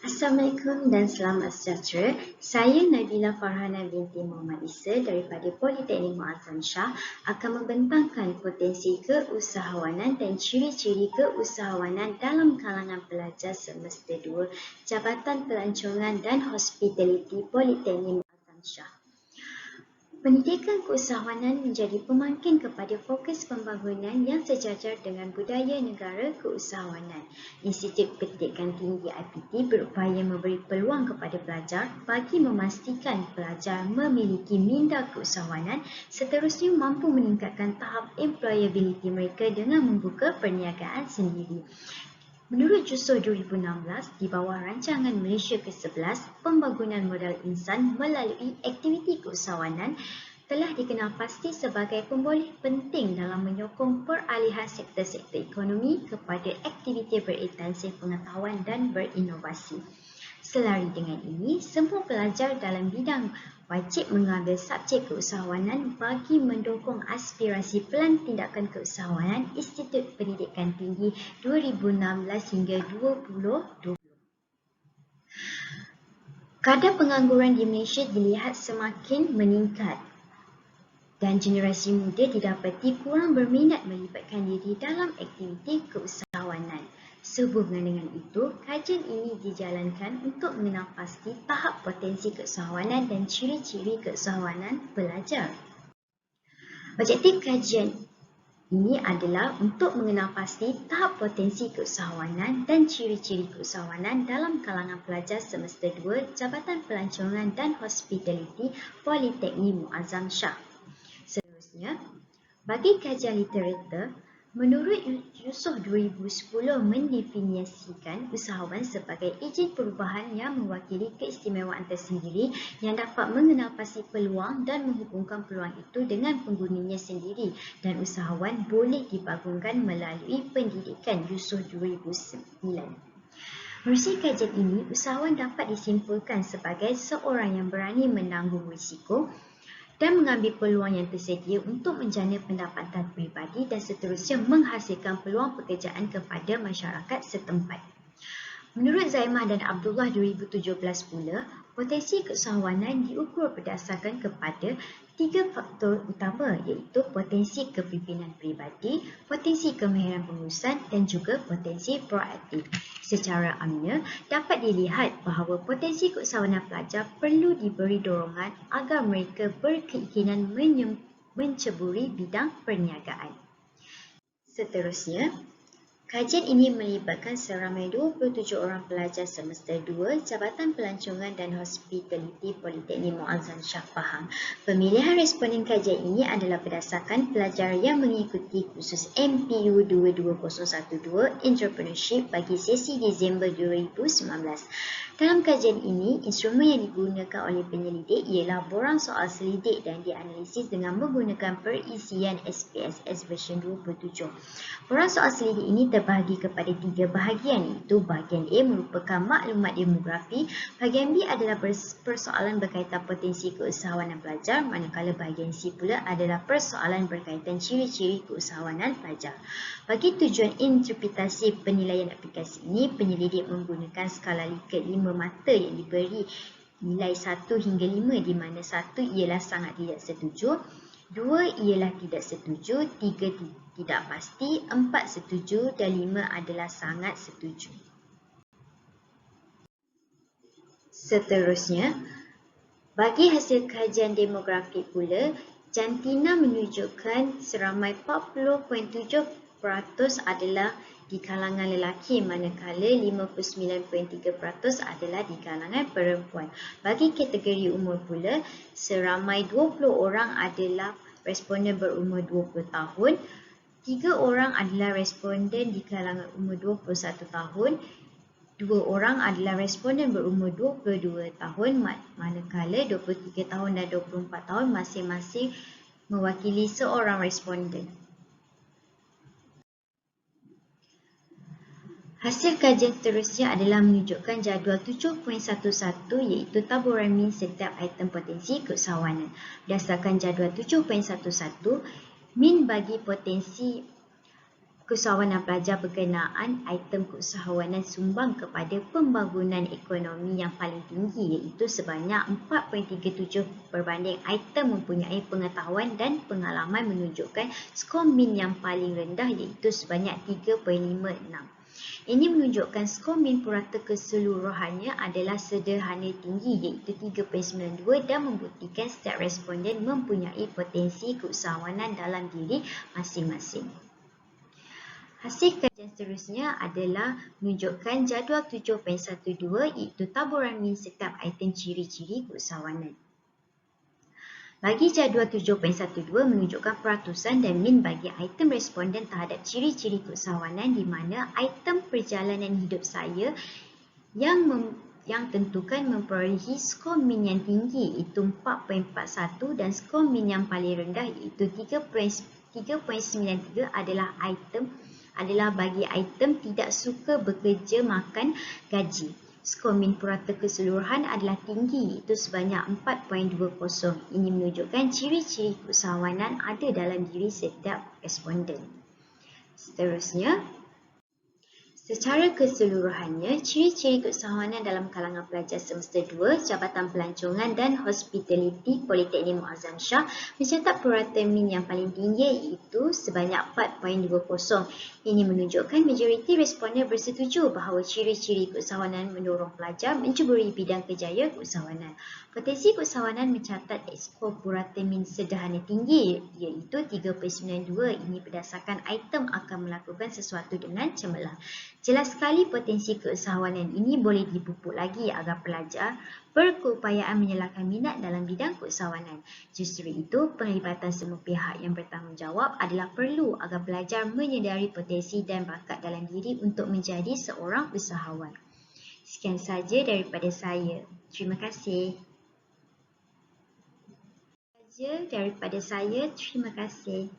Assalamualaikum dan selamat sejahtera. Saya Nabila Farhana binti Muhammad Isa daripada Politeknik Muazzam Shah akan membentangkan potensi keusahawanan dan ciri-ciri keusahawanan dalam kalangan pelajar semester 2 Jabatan Pelancongan dan Hospitality Politeknik Muazzam Shah. Pendidikan keusahawanan menjadi pemangkin kepada fokus pembangunan yang sejajar dengan budaya negara keusahawanan. Institut Pendidikan Tinggi IPT berupaya memberi peluang kepada pelajar bagi memastikan pelajar memiliki minda keusahawanan, seterusnya mampu meningkatkan tahap employability mereka dengan membuka perniagaan sendiri. Menurut Jusuh 2016, di bawah rancangan Malaysia ke-11, pembangunan modal insan melalui aktiviti keusahawanan telah dikenal pasti sebagai pemboleh penting dalam menyokong peralihan sektor-sektor ekonomi kepada aktiviti berintensif pengetahuan dan berinovasi. Selari dengan ini, semua pelajar dalam bidang wajib mengambil subjek keusahawanan bagi mendukung aspirasi Pelan Tindakan Keusahawanan Institut Pendidikan Tinggi 2016 hingga 2020. Kadar pengangguran di Malaysia dilihat semakin meningkat dan generasi muda didapati kurang berminat melibatkan diri dalam aktiviti keusahawanan. Sehubungan dengan itu, kajian ini dijalankan untuk mengenal pasti tahap potensi keusahawanan dan ciri-ciri keusahawanan pelajar. Objektif kajian ini adalah untuk mengenal pasti tahap potensi keusahawanan dan ciri-ciri keusahawanan dalam kalangan pelajar semester 2 Jabatan Pelancongan dan Hospitality Politeknik Muazzam Shah. Seterusnya, bagi kajian literatur, menurut Jusuh 2010 mendefinisikan usahawan sebagai ejen perubahan yang mewakili keistimewaan tersendiri yang dapat mengenal pasti peluang dan menghubungkan peluang itu dengan penggunanya sendiri, dan usahawan boleh dibangunkan melalui pendidikan. Jusuh 2009. Melalui kajian ini, usahawan dapat disimpulkan sebagai seorang yang berani menanggung risiko dan mengambil peluang yang tersedia untuk menjana pendapatan peribadi dan seterusnya menghasilkan peluang pekerjaan kepada masyarakat setempat. Menurut Zaimah dan Abdullah 2017 pula, potensi keusahawanan diukur berdasarkan kepada 3 faktor utama, iaitu potensi kepimpinan peribadi, potensi kemahiran pengurusan dan juga potensi proaktif. Secara amnya, dapat dilihat bahawa potensi keusahawanan pelajar perlu diberi dorongan agar mereka berkeinginan menceburi bidang perniagaan. Seterusnya, kajian ini melibatkan seramai 27 orang pelajar semester 2 Jabatan Pelancongan dan Hospitality Politeknik Muazzam Shah Pahang. Pemilihan responden kajian ini adalah berdasarkan pelajar yang mengikuti kursus MPU 22012 Entrepreneurship bagi sesi Disember 2019. Dalam kajian ini, instrumen yang digunakan oleh penyelidik ialah borang soal selidik dan dianalisis dengan menggunakan perisian SPSS version 27. Borang soal selidik ini terbahagi kepada 3 bahagian, iaitu bahagian A merupakan maklumat demografi, bahagian B adalah persoalan berkaitan potensi keusahawanan pelajar, manakala bahagian C pula adalah persoalan berkaitan ciri-ciri keusahawanan pelajar. Bagi tujuan interpretasi penilaian aplikasi ini, penyelidik menggunakan skala Likert 5 mata yang diberi nilai 1 hingga 5, di mana 1 ialah sangat tidak setuju, 2 ialah tidak setuju, 3 tidak pasti, 4 setuju dan 5 adalah sangat setuju. Seterusnya, bagi hasil kajian demografi pula, jantina menunjukkan seramai 40.7% adalah di kalangan lelaki, manakala 59.3% adalah di kalangan perempuan. Bagi kategori umur pula, seramai 20 orang adalah responden berumur 20 tahun, 3 orang adalah responden di kalangan umur 21 tahun, 2 orang adalah responden berumur 22 tahun, manakala 23 tahun dan 24 tahun masing-masing mewakili seorang responden. Hasil kajian seterusnya adalah menunjukkan jadual 7.11, iaitu taburan min setiap item potensi keusahawanan. Berdasarkan jadual 7.11, min bagi potensi keusahawanan pelajar berkenaan item keusahawanan sumbang kepada pembangunan ekonomi yang paling tinggi iaitu sebanyak 4.37 berbanding item mempunyai pengetahuan dan pengalaman menunjukkan skor min yang paling rendah iaitu sebanyak 3.56. Ini menunjukkan skor min purata keseluruhannya adalah sederhana tinggi iaitu 3.92 dan membuktikan setiap responden mempunyai potensi keusahawanan dalam diri masing-masing. Hasil kajian seterusnya adalah menunjukkan jadual 7.12 iaitu taburan min setiap item ciri-ciri keusahawanan. Bagi jadual 7.12 menunjukkan peratusan dan min bagi item responden terhadap ciri-ciri keusahawanan di mana item perjalanan hidup saya yang tentukan memperolehi skor min yang tinggi iaitu 4.41 dan skor min yang paling rendah iaitu 3.93 adalah bagi item tidak suka bekerja makan gaji. Skor min purata keseluruhan adalah tinggi iaitu sebanyak 4.20. Ini menunjukkan ciri-ciri keusahawanan ada dalam diri setiap responden. Seterusnya, secara keseluruhannya, ciri-ciri keusahawanan dalam kalangan pelajar semester 2, Jabatan Pelancongan dan Hospitality Politeknik Muazzam Shah mencatat purata min yang paling tinggi iaitu sebanyak 4.20. Ini menunjukkan majoriti responden bersetuju bahawa ciri-ciri keusahawanan mendorong pelajar mencuburi bidang kerjaya keusahawanan. Potensi keusahawanan mencatat skor purata min sederhana tinggi iaitu 3.92. Ini berdasarkan item akan melakukan sesuatu dengan cemerlang. Jelas sekali potensi keusahawanan ini boleh dipupuk lagi agar pelajar berkeupayaan menyalahkan minat dalam bidang keusahawanan. Justru itu, penglibatan semua pihak yang bertanggungjawab adalah perlu agar pelajar menyedari potensi dan bakat dalam diri untuk menjadi seorang usahawan. Sekian saja daripada saya. Terima kasih. Terima kasih.